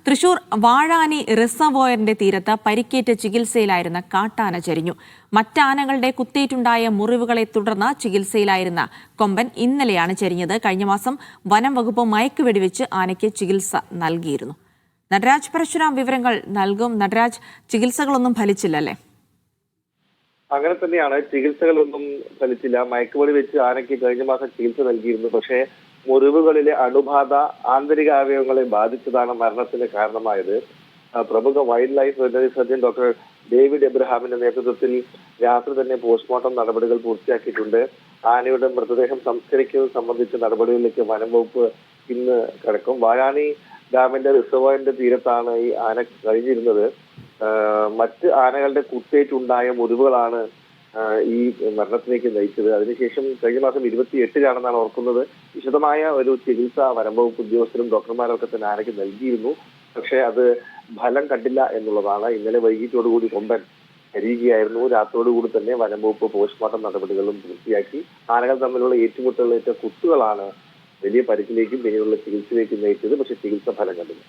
തൃശൂർ വാഴാനി റിസർവോയറിന്റെ തീരത്ത് പരിക്കേറ്റ് ചികിത്സയിലായിരുന്ന കാട്ടാന ചരിഞ്ഞു. മറ്റാനകളുടെ കുത്തേറ്റുണ്ടായ മുറിവുകളെ തുടർന്ന് ചികിത്സയിലായിരുന്ന കൊമ്പൻ ഇന്നലെയാണ് ചരിഞ്ഞത്. കഴിഞ്ഞ മാസം വനം വകുപ്പ് മയക്കുവെടിവെച്ച് ആനയ്ക്ക് ചികിത്സ നൽകിയിരുന്നു. നടരാജ് പരശുരാം വിവരങ്ങൾ നൽകും. നടരാജ്, ചികിത്സകളൊന്നും ഫലിച്ചില്ലല്ലേ? അങ്ങനെ തന്നെയാണ്, ചികിത്സകളൊന്നും ഫലിച്ചില്ല. മയക്കുവെടി വെച്ച് ആനയ്ക്ക് കഴിഞ്ഞ മാസം ചികിത്സ നൽകിയിരുന്നു. പക്ഷേ മുറിവുകളിലെ അണുബാധ ആന്തരിക അവയവങ്ങളെ ബാധിച്ചതാണ് മരണത്തിന് കാരണമായത്. പ്രമുഖ wildlife veterinary surgeon doctor David എബ്രഹാമിന്റെ നേതൃത്വത്തിൽ രാത്രി തന്നെ പോസ്റ്റ്മോർട്ടം നടപടികൾ പൂർത്തിയാക്കിയിട്ടുണ്ട്. ആനയുടെ മൃതദേഹം സംസ്കരിക്കുന്നത് സംബന്ധിച്ച നടപടികളിലേക്ക് വനം വകുപ്പ് ഇന്ന് കടക്കും. വാഴാനി ഡാമിന്റെ റിസർവോയറിന്റെ തീരത്താണ് ഈ ആന കഴിഞ്ഞിരുന്നത്. മറ്റ് ആനകളുടെ കുത്തേറ്റുണ്ടായ മുറിവുകളാണ് ഈ മരണത്തിലേക്ക് നയിച്ചത്. അതിനുശേഷം കഴിഞ്ഞ മാസം 28-നാണെന്നാണ് ഓർക്കുന്നത്, വിശദമായ ഒരു ചികിത്സ വനം വകുപ്പ് ഉദ്യോഗസ്ഥരും ഡോക്ടർമാരൊക്കെ തന്നെ ആനയ്ക്ക് നൽകിയിരുന്നു. പക്ഷെ അത് ഫലം കണ്ടില്ല എന്നുള്ളതാണ്. ഇന്നലെ വൈകിട്ടോടുകൂടി കൊമ്പൻ കരിയുകയായിരുന്നു. രാത്രിയോടുകൂടി തന്നെ വനം വകുപ്പ് പോസ്റ്റ്മോർട്ടം നടപടികളും പൂർത്തിയാക്കി. ആനകൾ തമ്മിലുള്ള ഏറ്റുമുട്ടലേറ്റ കുത്തുകളാണ് വലിയ പരിക്കിലേക്കും പിന്നീടുള്ള ചികിത്സയിലേക്കും നയിച്ചത്. പക്ഷെ ചികിത്സ ഫലം കണ്ടില്ല.